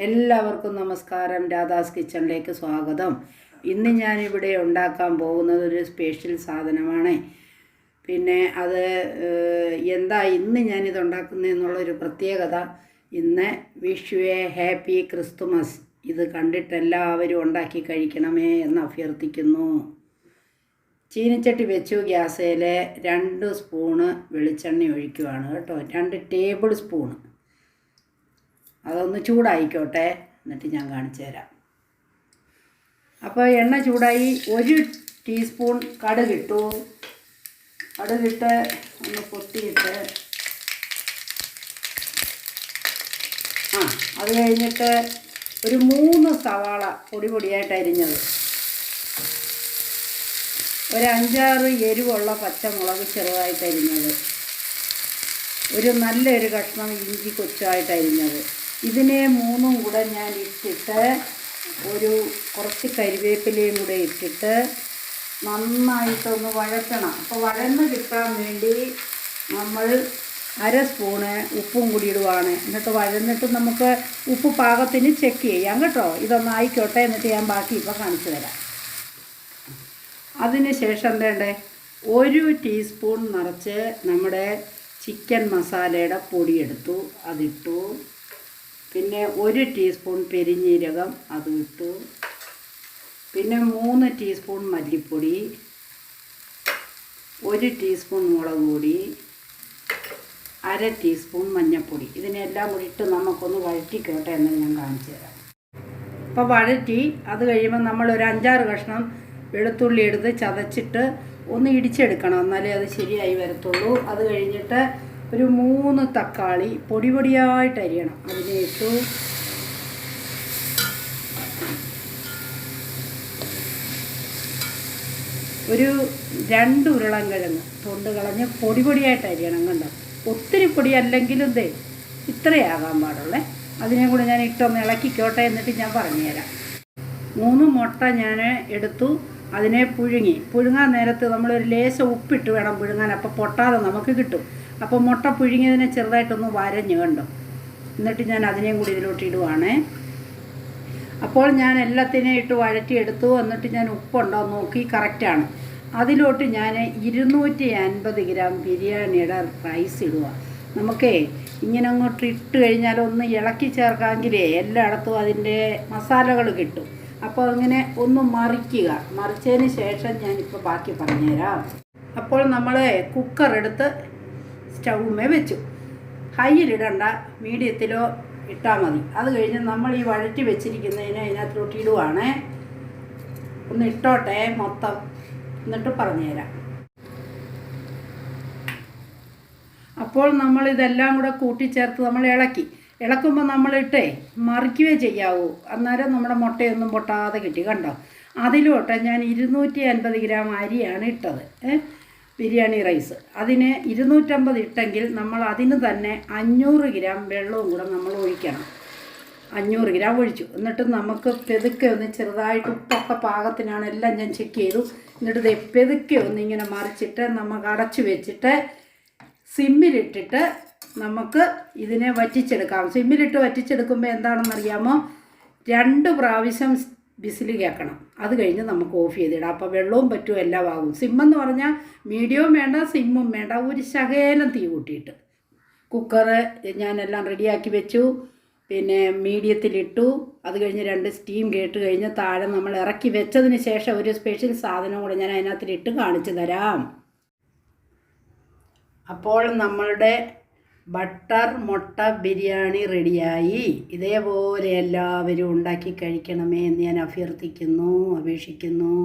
എല്ലാവർക്കും നമസ്കാരം. രാധാസ് കിച്ചണിലേക്ക് സ്വാഗതം. ഇന്ന് ഞാനിവിടെ ഉണ്ടാക്കാൻ പോകുന്നത് ഒരു സ്പെഷ്യൽ സാധനമാണ്. പിന്നെ അത് എന്താ ഇന്ന് ഞാനിത് ഉണ്ടാക്കുന്നതെന്നുള്ളൊരു പ്രത്യേകത. ഇന്ന് wish you A happy Christmas. ഇത് കണ്ടിട്ട് എല്ലാവരും ഉണ്ടാക്കി കഴിക്കണമേ എന്ന് അഭ്യർത്ഥിക്കുന്നു. ചീനിച്ചട്ടി വെച്ചു. ഗ്യാസിൽ 2 സ്പൂണ് വെളിച്ചെണ്ണ ഒഴിക്കുകയാണ് കേട്ടോ. 2 ടേബിൾ സ്പൂണ്. അതൊന്ന് ചൂടായിക്കോട്ടെ, എന്നിട്ട് ഞാൻ കാണിച്ചു തരാം. അപ്പോൾ എണ്ണ ചൂടായി. 1 ടീസ്പൂൺ കടുകിട്ടു. കടുകിട്ട് ഒന്ന് പൊട്ടിയിട്ട് അത് കഴിഞ്ഞിട്ട് ഒരു 3 സവാള പൊടിയായിട്ട് അരിഞ്ഞത്, ഒരു 5-6 എരിവുള്ള പച്ചമുളക് ചെറുതായിട്ട് അരിഞ്ഞത്, ഒരു നല്ലൊരു കഷ്ണം ഇഞ്ചി കൊച്ചായിട്ട് അരിഞ്ഞത്. ഇതിനെ 3ഉം കൂടെ ഞാൻ ഇട്ടിട്ട് കുറച്ച് കരിവേപ്പിലയും കൂടെ ഇട്ടിട്ട് നന്നായിട്ടൊന്ന് വഴറ്റണം. അപ്പോൾ വഴന്ന് കിട്ടാൻ വേണ്ടി നമ്മൾ 1/2 സ്പൂണ് ഉപ്പും കൂടി ഇടുവാണ്. എന്നിട്ട് വഴന്നിട്ട് നമുക്ക് ഉപ്പ് പാകത്തിന് ചെക്ക് ചെയ്യാം കേട്ടോ. ഇതൊന്ന് ആയിക്കോട്ടെ, എന്നിട്ട് ഞാൻ ബാക്കി ഇപ്പോൾ കാണിച്ചു തരാം. അതിന് ശേഷം വേണ്ടേ 1 ടീസ്പൂൺ നിറച്ച് നമ്മുടെ ചിക്കൻ മസാലയുടെ പൊടിയെടുത്തു, അതിട്ടു. പിന്നെ 1 ടീസ്പൂൺ പെരിഞ്ജീരകം അതും ഇട്ടു. പിന്നെ 3 ടീസ്പൂൺ മല്ലിപ്പൊടി, 1 ടീസ്പൂൺ മുളക് പൊടി, 1/2 ടീസ്പൂൺ മഞ്ഞൾപ്പൊടി. ഇതിനെല്ലാം കൂടി ഇട്ട് നമുക്കൊന്ന് വഴറ്റിക്കോട്ടെ എന്ന് ഞാൻ കാണിച്ചു തരാം. അപ്പോൾ വഴറ്റി അത് കഴിയുമ്പോൾ നമ്മൾ ഒരു 5-6 കഷ്ണം വെളുത്തുള്ളി എടുത്ത് ചതച്ചിട്ട് ഒന്ന് ഇടിച്ചെടുക്കണം, എന്നാലേ അത് ശരിയായി വരത്തുള്ളൂ. അത് കഴിഞ്ഞിട്ട് ഒരു 3 തക്കാളി പൊടിയായിട്ട് അരിയണം, അതിനെ ഇട്ടു. ഒരു 2 ഉരുളൻകിഴങ്ങ് തൊണ്ട് കളഞ്ഞ് പൊടിയായിട്ട് അരിയണം. കണ്ടോ, ഒത്തിരി പൊടി അല്ലെങ്കിലും ഇത്രയാകാൻ പാടുള്ളേ. അതിനെ കൂടെ ഞാൻ ഇട്ടൊന്ന് ഇളക്കിക്കോട്ടെ, എന്നിട്ട് ഞാൻ പറഞ്ഞുതരാം. 3 മുട്ട ഞാൻ എടുത്തു. അതിനെ പുഴുങ്ങാൻ നേരത്ത് നമ്മളൊരു ലേശം ഉപ്പിട്ട് വേണം പുഴുങ്ങാൻ, അപ്പോൾ പൊട്ടാതെ നമുക്ക് കിട്ടും. അപ്പോൾ മുട്ട പുഴുങ്ങിയതിനെ ചെറുതായിട്ടൊന്ന് വരഞ്ഞ് കണ്ടോ. എന്നിട്ട് ഞാൻ അതിനെയും കൂടി ഇതിലോട്ട് ഇടുവാണ്. അപ്പോൾ ഞാൻ എല്ലാത്തിനെയും ഇട്ട് വഴറ്റിയെടുത്തു. എന്നിട്ട് ഞാൻ ഉപ്പുണ്ടോ നോക്കി, കറക്റ്റാണ്. അതിലോട്ട് ഞാൻ 250 ഗ്രാം ബിരിയാണിയുടെ റൈസ് ഇടുക. നമുക്കേ ഇങ്ങനെ അങ്ങോട്ട് ഇട്ട് കഴിഞ്ഞാൽ ഒന്ന് ഇളക്കി ചേർക്കാമെങ്കിലേ എല്ലായിടത്തും അതിൻ്റെ മസാലകൾ കിട്ടും. അപ്പോൾ അങ്ങനെ ഒന്ന് മറിക്കുക. മറിച്ചതിന് ശേഷം ഞാനിപ്പോൾ ബാക്കി പറഞ്ഞുതരാം. അപ്പോൾ നമ്മൾ കുക്കർ എടുത്ത് സ്റ്റൗമേ വെച്ചു. ഹൈയിലിടണ്ട, മീഡിയത്തിലോ ഇട്ടാൽ മതി. അത് കഴിഞ്ഞ് നമ്മൾ ഈ വഴറ്റി വെച്ചിരിക്കുന്നതിന് അതിനകത്തോട്ട് ഇടുവാണേ. ഒന്ന് ഇട്ടോട്ടെ മൊത്തം, എന്നിട്ട് പറഞ്ഞുതരാം. അപ്പോൾ നമ്മളിതെല്ലാം കൂടെ കൂട്ടിച്ചേർത്ത് നമ്മൾ ഇളക്കുമ്പോൾ നമ്മളിട്ടേ മറിക്കുകയേ ചെയ്യാവൂ, അന്നേരം നമ്മുടെ മുട്ടയൊന്നും പൊട്ടാതെ കിട്ടി. കണ്ടോ, അതിലോട്ട് ഞാൻ 250 ഗ്രാം അരിയാണ് ഇട്ടത്, ബിരിയാണി റൈസ്. അതിന് 250 ഇട്ടെങ്കിൽ നമ്മൾ അതിന് തന്നെ 500 ഗ്രാം വെള്ളവും കൂടെ നമ്മൾ ഒഴിക്കണം. 500 ഗ്രാം ഒഴിച്ചു. എന്നിട്ട് നമുക്ക് പെതുക്കെ ഒന്ന് ചെറുതായിട്ട് ഉപ്പൊക്കെ പാകത്തിനാണ്, എല്ലാം ഞാൻ ചെക്ക് ചെയ്തു. എന്നിട്ട് പെതുക്കെ ഒന്ന് ഇങ്ങനെ മറിച്ചിട്ട് നമുക്ക് അടച്ചു വെച്ചിട്ട് സിമ്മിലിട്ടിട്ട് നമുക്ക് ഇതിനെ വറ്റിച്ചെടുക്കാം. സിമ്മിലിട്ട് വറ്റിച്ചെടുക്കുമ്പോൾ എന്താണെന്നറിയാമോ, 2 പ്രാവശ്യം വിസിൽ കേൾക്കണം. അത് കഴിഞ്ഞ് നമുക്ക് ഓഫ് ചെയ്തിടാം. അപ്പോൾ വെള്ളവും പറ്റും, എല്ലാം ആകും. സിമ്മെന്ന് പറഞ്ഞാൽ മീഡിയവും വേണ്ട സിമ്മും വേണ്ട, ഒരു ശകലം തീ കൂട്ടിയിട്ട്. കുക്കറ് ഞാനെല്ലാം റെഡിയാക്കി വെച്ചു. പിന്നെ മീഡിയത്തിലിട്ടു. അത് കഴിഞ്ഞ് 2 സ്റ്റീം കേട്ട് കഴിഞ്ഞ് താഴെ നമ്മൾ ഇറക്കി വെച്ചതിന് ശേഷം ഒരു സ്പെഷ്യൽ സാധനം കൂടെ ഞാൻ അതിനകത്തിലിട്ട് കാണിച്ചു തരാം. അപ്പോൾ നമ്മളുടെ ബട്ടർ മുട്ട ബിരിയാണി റെഡിയായി. ഇതേപോലെ എല്ലാവരും ഉണ്ടാക്കി കഴിക്കണമേ എന്ന് ഞാൻ അഭ്യർത്ഥിക്കുന്നു, അപേക്ഷിക്കുന്നു.